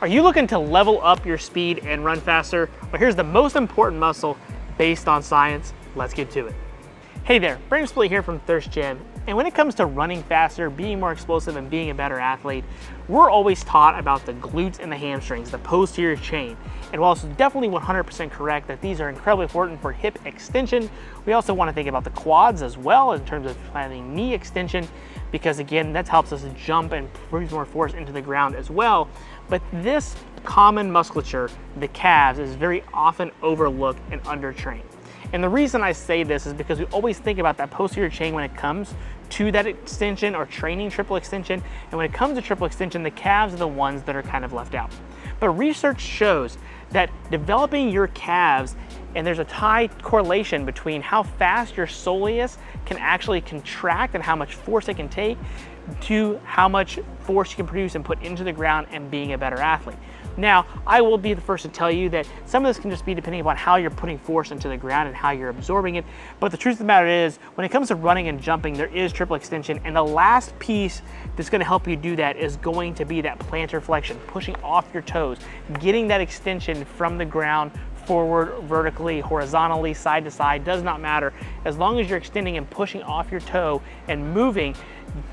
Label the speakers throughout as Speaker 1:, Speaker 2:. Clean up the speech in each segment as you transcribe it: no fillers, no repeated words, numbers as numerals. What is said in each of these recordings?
Speaker 1: Are you looking to level up your speed and run faster? Well, here's the most important muscle based on science. Let's get to it. Hey there, Brandon Split here from Thirst Gym. And when it comes to running faster, being more explosive, and being a better athlete, we're always taught about the glutes and the hamstrings, the posterior chain. And while it's definitely 100% correct that these are incredibly important for hip extension, we also want to think about the quads as well in terms of planning knee extension, because again, that helps us jump and produce more force into the ground as well. But this common musculature, the calves, is very often overlooked and undertrained. And the reason I say this is because we always think about that posterior chain when it comes to that extension or training triple extension. And when it comes to triple extension, the calves are the ones that are kind of left out. But research shows that developing your calves, and there's a tight correlation between how fast your soleus can actually contract and how much force it can take to how much force you can produce and put into the ground and being a better athlete. Now, I will be the first to tell you that some of this can just be depending upon how you're putting force into the ground and how you're absorbing it. But the truth of the matter is, when it comes to running and jumping, there is triple extension. And the last piece that's going to help you do that is going to be that plantar flexion, pushing off your toes, getting that extension from the ground forward, vertically, horizontally, side to side, does not matter. As long as you're extending and pushing off your toe and moving,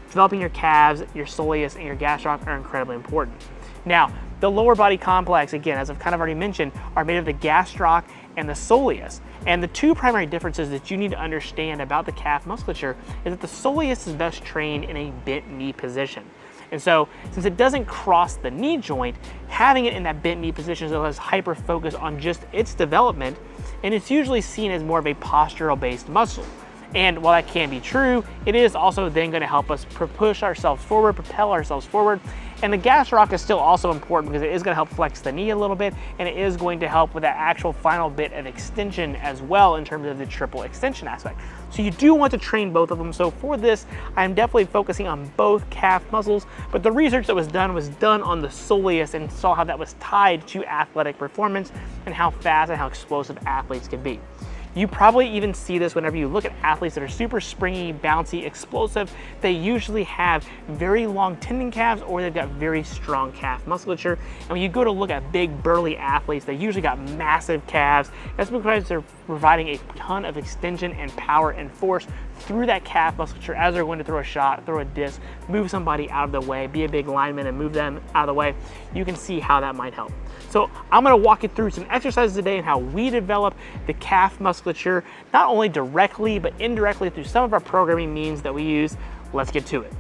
Speaker 1: developing your calves, your soleus, and your gastroc are incredibly important. Now, the lower body complex, again, as I've kind of already mentioned, are made of the gastroc and the soleus. And the two primary differences that you need to understand about the calf musculature is that the soleus is best trained in a bent knee position. And so, since it doesn't cross the knee joint, having it in that bent knee position so it has hyper focus on just its development, and it's usually seen as more of a postural based muscle. And while that can be true, it is also then going to help us push ourselves forward, propel ourselves forward. And the gastroc is still also important because it is going to help flex the knee a little bit, and it is going to help with that actual final bit of extension as well in terms of the triple extension aspect. So you do want to train both of them. So for this, I'm definitely focusing on both calf muscles, but the research that was done on the soleus and saw how that was tied to athletic performance and how fast and how explosive athletes can be. You probably even see this whenever you look at athletes that are super springy, bouncy, explosive. They usually have very long tendon calves or they've got very strong calf musculature. And when you go to look at big burly athletes, they usually got massive calves. That's because they're providing a ton of extension and power and force through that calf musculature as they're going to throw a shot, throw a disc, move somebody out of the way, be a big lineman and move them out of the way. You can see how that might help. So I'm going to walk you through some exercises today and how we develop the calf musculature, not only directly, but indirectly through some of our programming means that we use. Let's get to it.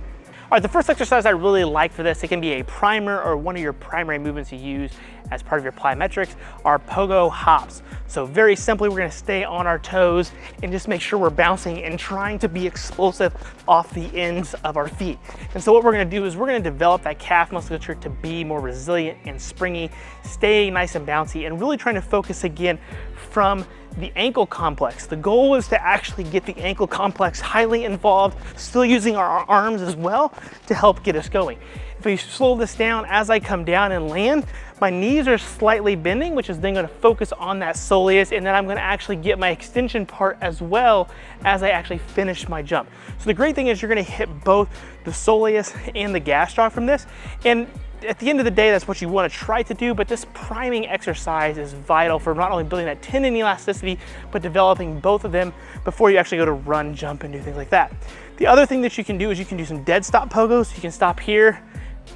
Speaker 1: All right, the first exercise I really like for this, it can be a primer or one of your primary movements you use as part of your plyometrics, are pogo hops. So very simply, we're gonna stay on our toes and just make sure we're bouncing and trying to be explosive off the ends of our feet. And so what we're gonna do is we're gonna develop that calf musculature to be more resilient and springy, stay nice and bouncy, and really trying to focus again from the ankle complex. The goal is to actually get the ankle complex highly involved, still using our arms as well to help get us going. If we slow this down as I come down and land, my knees are slightly bending, which is then going to focus on that soleus, and then I'm going to actually get my extension part as well as I actually finish my jump. So the great thing is you're going to hit both the soleus and the gastroc from this, and at the end of the day, that's what you want to try to do, but this priming exercise is vital for not only building that tendon elasticity, but developing both of them before you actually go to run, jump, and do things like that. The other thing that you can do is you can do some dead stop pogos. You can stop here,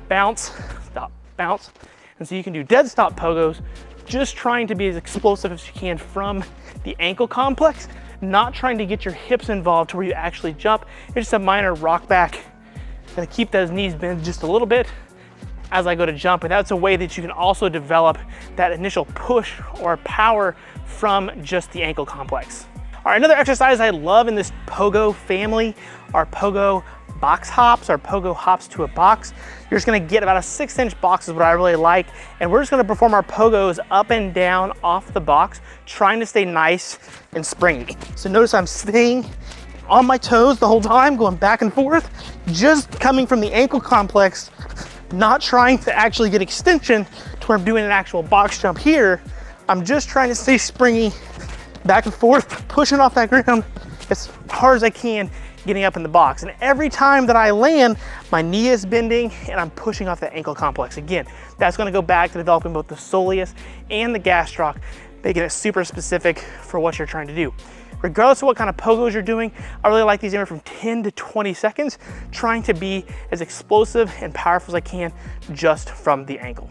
Speaker 1: bounce, stop, bounce. And so you can do dead stop pogos, just trying to be as explosive as you can from the ankle complex, not trying to get your hips involved to where you actually jump. It's just a minor rock back. Gonna keep those knees bent just a little bit as I go to jump, and that's a way that you can also develop that initial push or power from just the ankle complex. All right, another exercise I love in this pogo family are pogo box hops or pogo hops to a box. You're just gonna get about a 6-inch box is what I really like, and we're just gonna perform our pogos up and down off the box, trying to stay nice and springy. So notice I'm staying on my toes the whole time, going back and forth, just coming from the ankle complex, not trying to actually get extension to where I'm doing an actual box jump here. I'm just trying to stay springy, back and forth, pushing off that ground as hard as I can, getting up in the box. And every time that I land, my knee is bending and I'm pushing off that ankle complex. Again, that's gonna go back to developing both the soleus and the gastroc, making it super specific for what you're trying to do. Regardless of what kind of pogos you're doing, I really like these anywhere from 10 to 20 seconds, trying to be as explosive and powerful as I can just from the ankle.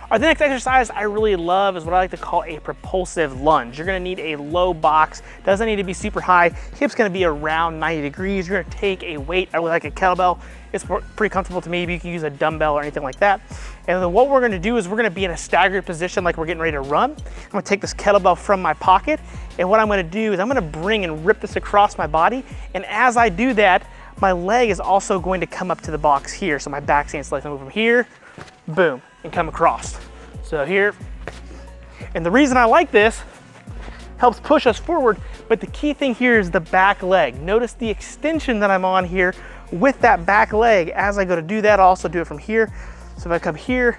Speaker 1: Our next exercise I really love is what I like to call a propulsive lunge. You're gonna need a low box, doesn't need to be super high. Hip's gonna be around 90 degrees. You're gonna take a weight, I really like a kettlebell. It's pretty comfortable to me, but you can use a dumbbell or anything like that. And then what we're gonna do is we're gonna be in a staggered position like we're getting ready to run. I'm gonna take this kettlebell from my pocket, and what I'm gonna do is I'm gonna bring and rip this across my body, and as I do that, my leg is also going to come up to the box here. So my back stance like I move from here, boom, and come across. So here, and the reason I like this, helps push us forward, but the key thing here is the back leg. Notice the extension that I'm on here with that back leg. As I go to do that, I'll also do it from here. So if I come here,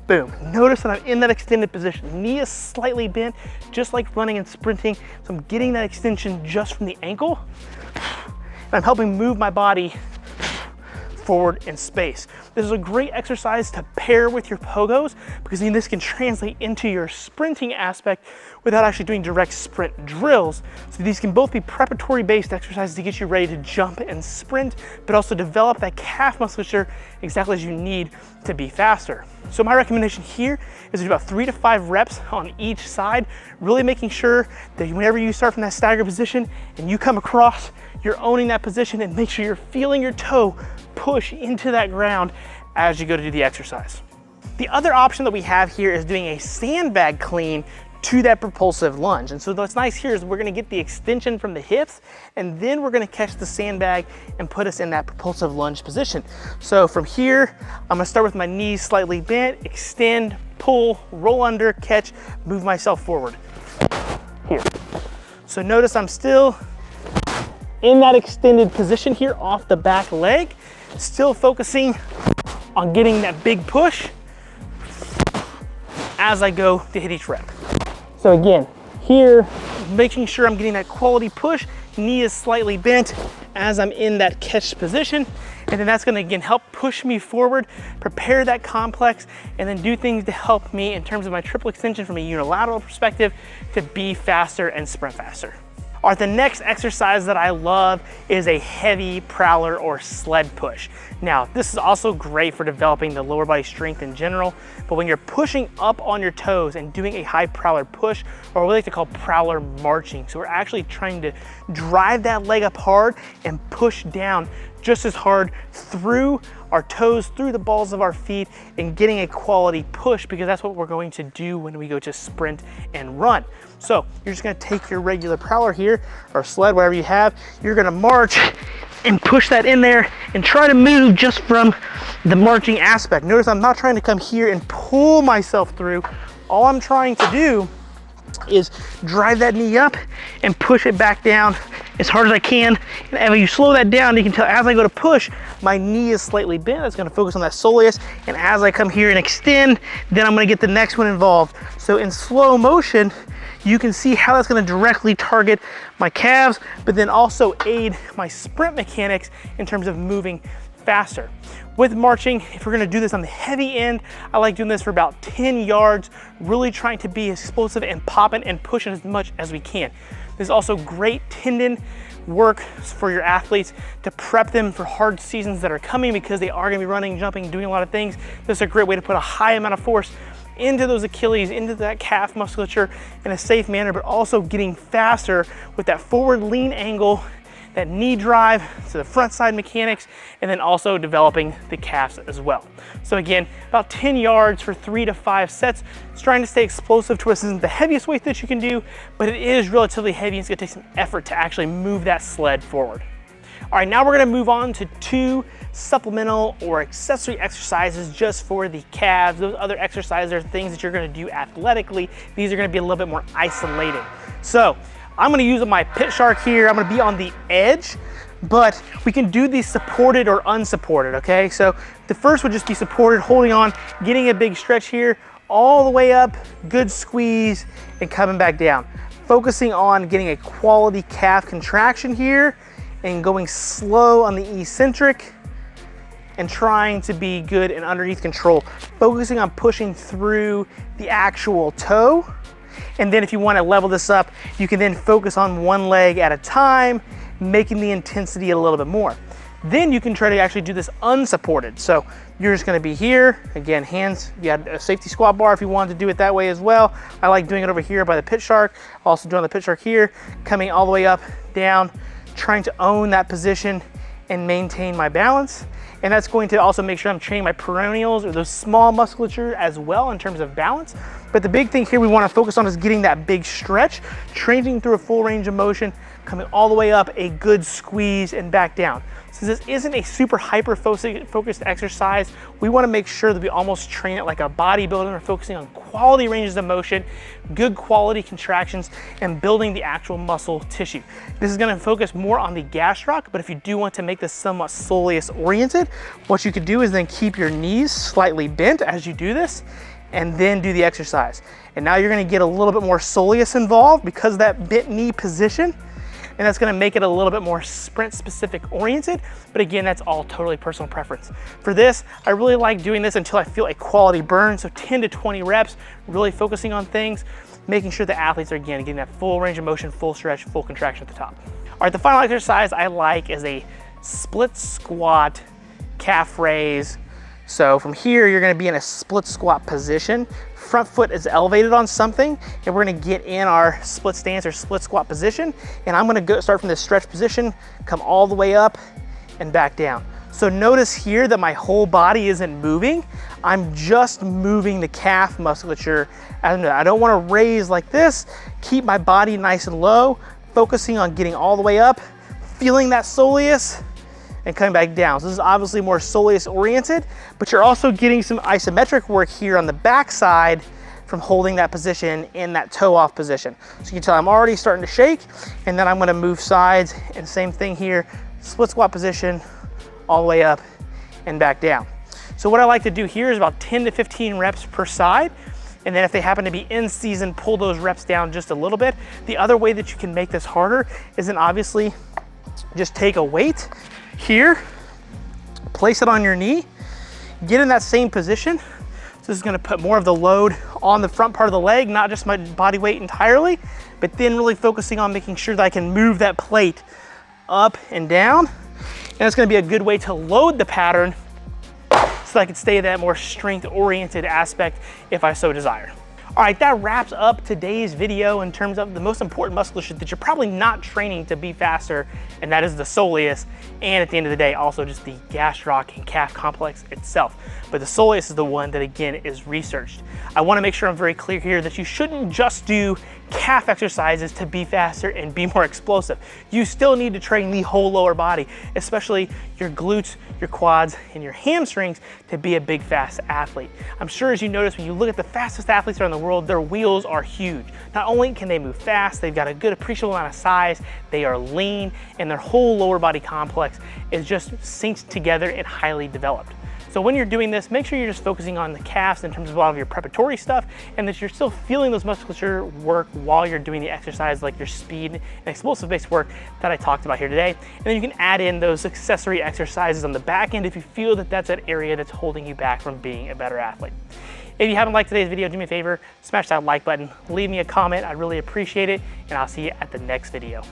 Speaker 1: boom. Notice that I'm in that extended position. Knee is slightly bent, just like running and sprinting. So I'm getting that extension just from the ankle, and I'm helping move my body forward in space. This is a great exercise to pair with your pogos because then this can translate into your sprinting aspect without actually doing direct sprint drills. So these can both be preparatory based exercises to get you ready to jump and sprint, but also develop that calf musculature exactly as you need to be faster. So my recommendation here is to do about 3 to 5 reps on each side, really making sure that whenever you start from that staggered position and you come across, you're owning that position, and make sure you're feeling your toe push into that ground as you go to do the exercise. The other option that we have here is doing a sandbag clean to that propulsive lunge. And so what's nice here is we're gonna get the extension from the hips, and then we're gonna catch the sandbag and put us in that propulsive lunge position. So from here, I'm gonna start with my knees slightly bent, extend, pull, roll under, catch, move myself forward. Here. So notice I'm still in that extended position here off the back leg, still focusing on getting that big push as I go to hit each rep. So again, here, making sure I'm getting that quality push, knee is slightly bent as I'm in that catch position, and then that's gonna again help push me forward, prepare that complex, and then do things to help me in terms of my triple extension from a unilateral perspective to be faster and sprint faster. All right, the next exercise that I love is a heavy prowler or sled push. Now, this is also great for developing the lower body strength in general, but when you're pushing up on your toes and doing a high prowler push, or what we like to call prowler marching, so we're actually trying to drive that leg up hard and push down just as hard through our toes, through the balls of our feet, and getting a quality push, because that's what we're going to do when we go to sprint and run. So you're just gonna take your regular prowler here, or sled, whatever you have, you're gonna march and push that in there and try to move just from the marching aspect. Notice I'm not trying to come here and pull myself through. All I'm trying to do is drive that knee up and push it back down as hard as I can. And as you slow that down, you can tell as I go to push, my knee is slightly bent. It's gonna focus on that soleus. And as I come here and extend, then I'm gonna get the next one involved. So in slow motion, you can see how that's gonna directly target my calves, but then also aid my sprint mechanics in terms of moving faster. With marching, if we're gonna do this on the heavy end, I like doing this for about 10 yards, really trying to be explosive and popping and pushing as much as we can. There's also great tendon work for your athletes to prep them for hard seasons that are coming, because they are gonna be running, jumping, doing a lot of things. This is a great way to put a high amount of force into those Achilles, into that calf musculature in a safe manner, but also getting faster with that forward lean angle, that knee drive to the front side mechanics, and then also developing the calves as well. So again, about 10 yards for 3 to 5 sets. It's trying to stay explosive to us. This isn't the heaviest weight that you can do, but it is relatively heavy. It's gonna take some effort to actually move that sled forward. All right, now we're gonna move on to 2 supplemental or accessory exercises just for the calves. Those other exercises are things that you're gonna do athletically. These are gonna be a little bit more isolated. So I'm gonna use my pit shark here. I'm gonna be on the edge, but we can do these supported or unsupported, okay? So the first would just be supported, holding on, getting a big stretch here, all the way up, good squeeze, and coming back down. Focusing on getting a quality calf contraction here, and going slow on the eccentric and trying to be good and underneath control, focusing on pushing through the actual toe. And then if you want to level this up, you can then focus on one leg at a time, making the intensity a little bit more. Then you can try to actually do this unsupported. So you're just gonna be here, again, hands, you had a safety squat bar if you wanted to do it that way as well. I like doing it over here by the pit shark, also doing the pit shark here, coming all the way up, down, trying to own that position and maintain my balance. And that's going to also make sure I'm training my peroneals or those small musculature as well in terms of balance. But the big thing here we want to focus on is getting that big stretch, training through a full range of motion, coming all the way up, a good squeeze and back down. Since this isn't a super hyper focused exercise, we want to make sure that we almost train it like a bodybuilder. We're focusing on quality ranges of motion, good quality contractions, and building the actual muscle tissue. This is going to focus more on the gastroc, but if you do want to make this somewhat soleus oriented, what you could do is then keep your knees slightly bent as you do this, and then do the exercise. And now you're going to get a little bit more soleus involved because of that bent knee position. And that's gonna make it a little bit more sprint specific oriented. But again, that's all totally personal preference. For this, I really like doing this until I feel a quality burn. So 10 to 20 reps, really focusing on things, making sure the athletes are again getting that full range of motion, full stretch, full contraction at the top. All right, the final exercise I like is a split squat calf raise. So from here, you're gonna be in a split squat position. Front foot is elevated on something, and we're gonna get in our split stance or split squat position. And I'm gonna start from this stretch position, come all the way up and back down. So notice here that my whole body isn't moving. I'm just moving the calf musculature. I don't wanna raise like this. Keep my body nice and low, focusing on getting all the way up, feeling that soleus, and coming back down. So this is obviously more soleus oriented, but you're also getting some isometric work here on the back side from holding that position in that toe off position. So you can tell I'm already starting to shake, and then I'm gonna move sides, and same thing here, split squat position, all the way up and back down. So what I like to do here is about 10 to 15 reps per side. And then if they happen to be in season, pull those reps down just a little bit. The other way that you can make this harder is then obviously just take a weight here, place it on your knee, get in that same position. So this is gonna put more of the load on the front part of the leg, not just my body weight entirely, but then really focusing on making sure that I can move that plate up and down. And it's gonna be a good way to load the pattern so I can stay that more strength-oriented aspect if I so desire. All right, that wraps up today's video in terms of the most important musculature that you're probably not training to be faster, and that is the soleus, and at the end of the day, also just the gastroc and calf complex itself. But the soleus is the one that, again, is researched. I wanna make sure I'm very clear here that you shouldn't just do calf exercises to be faster and be more explosive. You still need to train the whole lower body, especially your glutes, your quads, and your hamstrings to be a big, fast athlete. I'm sure as you notice, when you look at the fastest athletes around the world, their wheels are huge. Not only can they move fast, they've got a good appreciable amount of size, they are lean, and their whole lower body complex is just synced together and highly developed. So when you're doing this, make sure you're just focusing on the calves in terms of a lot of your preparatory stuff, and that you're still feeling those musculature work while you're doing the exercise, like your speed and explosive based work that I talked about here today. And then you can add in those accessory exercises on the back end if you feel that that's an area that's holding you back from being a better athlete. If you haven't liked today's video, do me a favor, smash that like button, leave me a comment, I'd really appreciate it, and I'll see you at the next video.